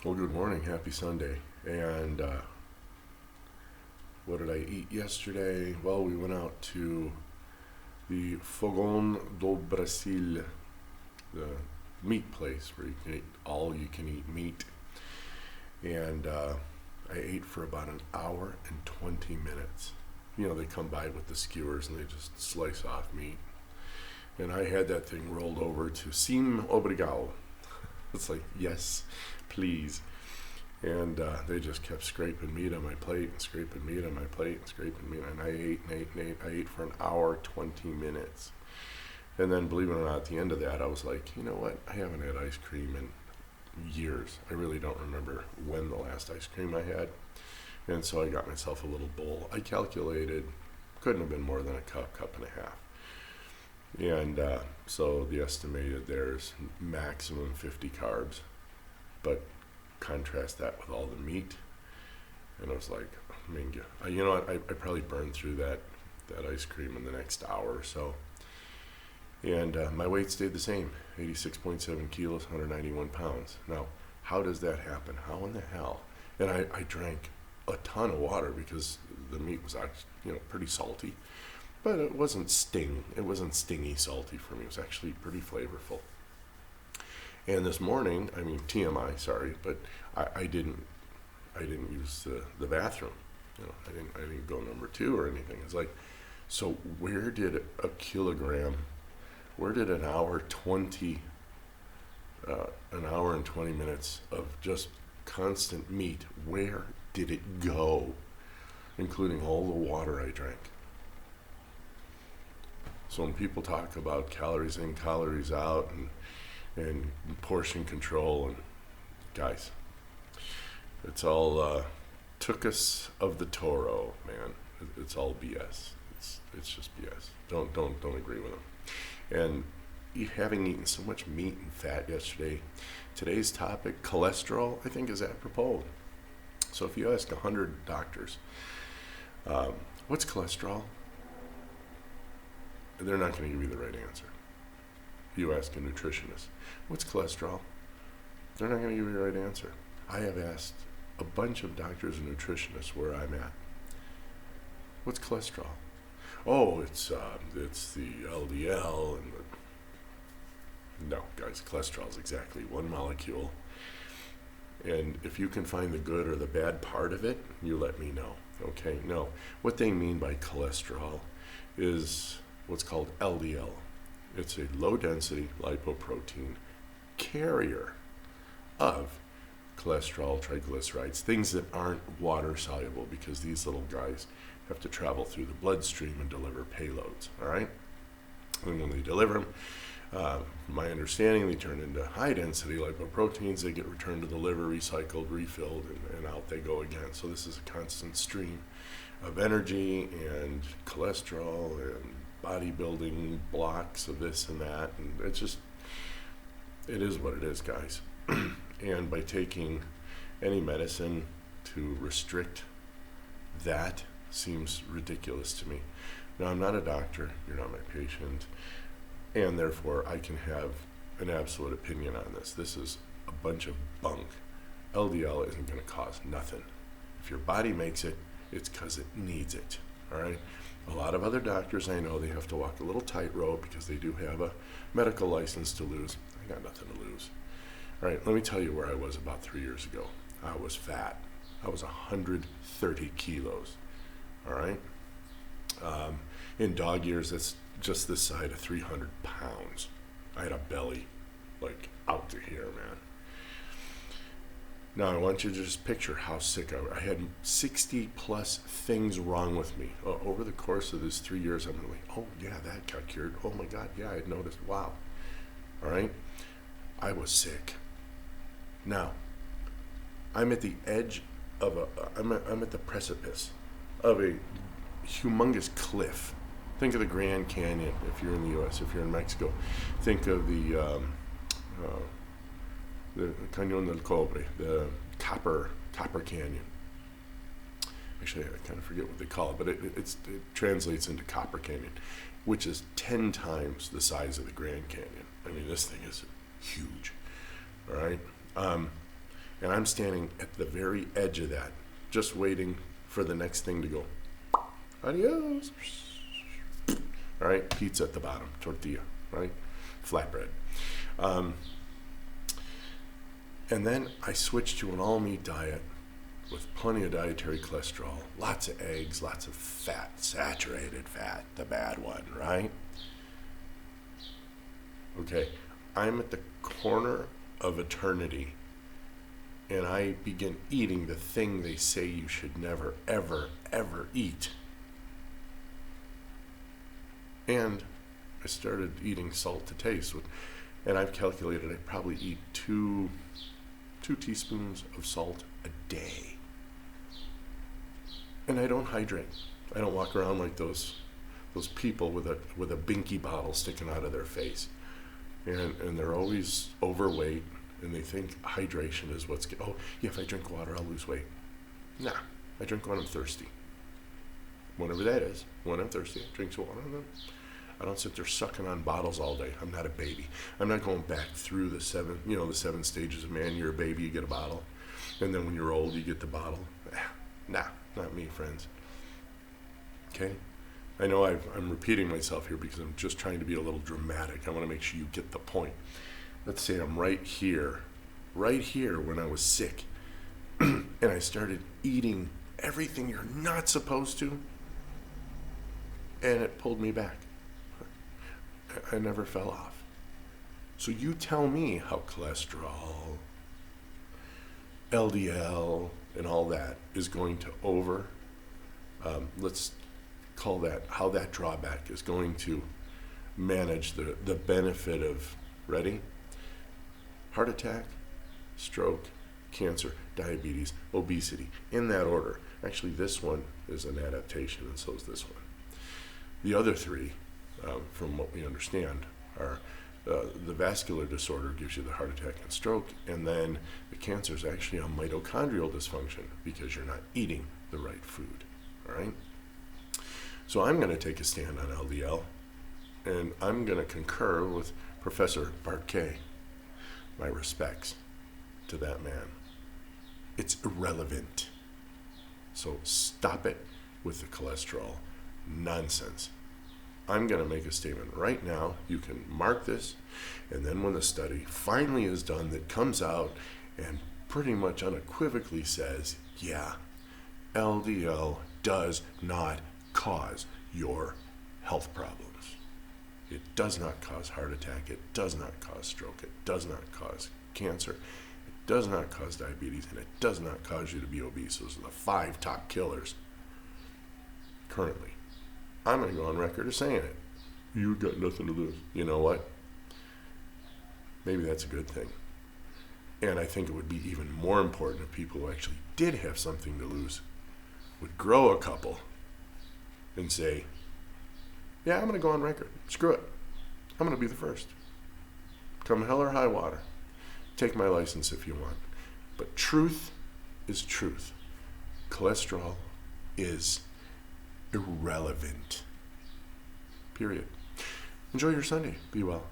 Well, good morning. Happy Sunday. And what did I eat yesterday? Well, we went out to the Fogão do Brasil, the meat place where you can eat all you can eat meat. And I ate for about an hour and 20 minutes. You know, they come by with the skewers and they just slice off meat. And I had that thing rolled over to sim obrigado. It's like, yes, please. And they just kept scraping meat on my plate and scraping meat on my plate and scraping meat. And I ate and ate and ate. I ate for an hour, 20 minutes. And then, believe it or not, at the end of that, I was like, you know what? I haven't had ice cream in years. I really don't remember when the last ice cream I had. And so I got myself a little bowl. I calculated, couldn't have been more than a cup and a half. And so the estimated there's maximum 50 carbs. But contrast that with all the meat, and I was like, I mean, you know what? I probably burned through that ice cream in the next hour or so. And my weight stayed the same, 86.7 kilos, 191 pounds. Now, how does that happen? How in the hell? And I drank a ton of water because the meat was actually, pretty salty, but it wasn't stingy salty for me. It was actually pretty flavorful. And this morning, I mean TMI, sorry, but I didn't use the bathroom. I didn't go number two or anything. It's like, so where did a kilogram, where did an hour and 20 minutes of just constant meat, where did it go, including all the water I drank? So when people talk about calories in, calories out, and portion control, and guys, it's all tucus of the Toro, man. It's all BS. It's just BS. Don't agree with them. And having eaten so much meat and fat yesterday, today's topic, cholesterol, I think is apropos. So if you ask 100 doctors, what's cholesterol? They're not going to give you the right answer. You ask a nutritionist, what's cholesterol? They're not going to give you the right answer. I have asked a bunch of doctors and nutritionists where I'm at. What's cholesterol? Oh, it's the LDL and no, guys, cholesterol is exactly one molecule. And if you can find the good or the bad part of it, you let me know. Okay? No, what they mean by cholesterol is what's called LDL. It's a low-density lipoprotein carrier of cholesterol, triglycerides, things that aren't water-soluble because these little guys have to travel through the bloodstream and deliver payloads, all right? And when they deliver them, my understanding, they turn into high-density lipoproteins. They get returned to the liver, recycled, refilled, and out they go again. So this is a constant stream of energy and cholesterol and bodybuilding blocks of this and that, and it is what it is, guys. And by taking any medicine to restrict that seems ridiculous to me. Now, I'm not a doctor, you're not my patient, and therefore I can have an absolute opinion on this. This is a bunch of bunk. LDL isn't going to cause nothing. If your body makes it, it's because it needs it, all right? A lot of other doctors I know, they have to walk a little tightrope because they do have a medical license to lose. I got nothing to lose. All right, let me tell you where I was about 3 years ago. I was fat. I was 130 kilos, all right? In dog years, that's just this side of 300 pounds. I had a belly like out to here, man. Now, I want you to just picture how sick I was. I had 60 plus things wrong with me. Over the course of this 3 years, I'm like, oh, yeah, that got cured. Oh, my God, yeah, I had noticed. Wow. All right? I was sick. Now, I'm at the edge of I'm at the precipice of a humongous cliff. Think of the Grand Canyon if you're in the U.S. If you're in Mexico, think of the Cañón del Cobre, the Copper Canyon. Actually, I kind of forget what they call it, but it translates into Copper Canyon, which is 10 times the size of the Grand Canyon. I mean, this thing is huge, all right? And I'm standing at the very edge of that, just waiting for the next thing to go. Adios. All right, pizza at the bottom, tortilla, right? Flatbread. And then I switched to an all-meat diet with plenty of dietary cholesterol, lots of eggs, lots of fat, saturated fat, the bad one, right? Okay, I'm at the corner of eternity, and I begin eating the thing they say you should never, ever, ever eat. And I started eating salt to taste, and I've calculated I probably eat two teaspoons of salt a day. And I don't hydrate. I don't walk around like those people with a binky bottle sticking out of their face. And they're always overweight, and they think hydration is what's oh yeah, if I drink water I'll lose weight. Nah, I drink when I'm thirsty. Whenever that is, when I'm thirsty, I drink some water. I don't sit there sucking on bottles all day. I'm not a baby. I'm not going back through the seven stages of man. You're a baby, you get a bottle. And then when you're old, you get the bottle. Nah, not me, friends. Okay? I know I'm repeating myself here because I'm just trying to be a little dramatic. I want to make sure you get the point. Let's say I'm right here when I was sick, and I started eating everything you're not supposed to, and it pulled me back. I never fell off. So you tell me how cholesterol, LDL, and all that is going to let's call that, how that drawback is going to manage the benefit of, ready? Heart attack, stroke, cancer, diabetes, obesity, in that order. Actually, this one is an adaptation, and so is this one. The other three, from what we understand, are the vascular disorder gives you the heart attack and stroke, and then the cancer is actually a mitochondrial dysfunction because you're not eating the right food, all right? So I'm going to take a stand on LDL, and I'm going to concur with Professor Barquet. My respects to that man. It's irrelevant. So stop it with the cholesterol nonsense. I'm going to make a statement right now. You can mark this, and then when the study finally is done, that comes out and pretty much unequivocally says, yeah, LDL does not cause your health problems. It does not cause heart attack. It does not cause stroke. It does not cause cancer. It does not cause diabetes, and it does not cause you to be obese. Those are the 5 top killers currently. I'm going to go on record as saying it. You got nothing to lose. You know what? Maybe that's a good thing. And I think it would be even more important if people who actually did have something to lose would grow a couple and say, yeah, I'm going to go on record. Screw it. I'm going to be the first. Come hell or high water. Take my license if you want. But truth is truth. Cholesterol is irrelevant. Period. Enjoy your Sunday. Be well.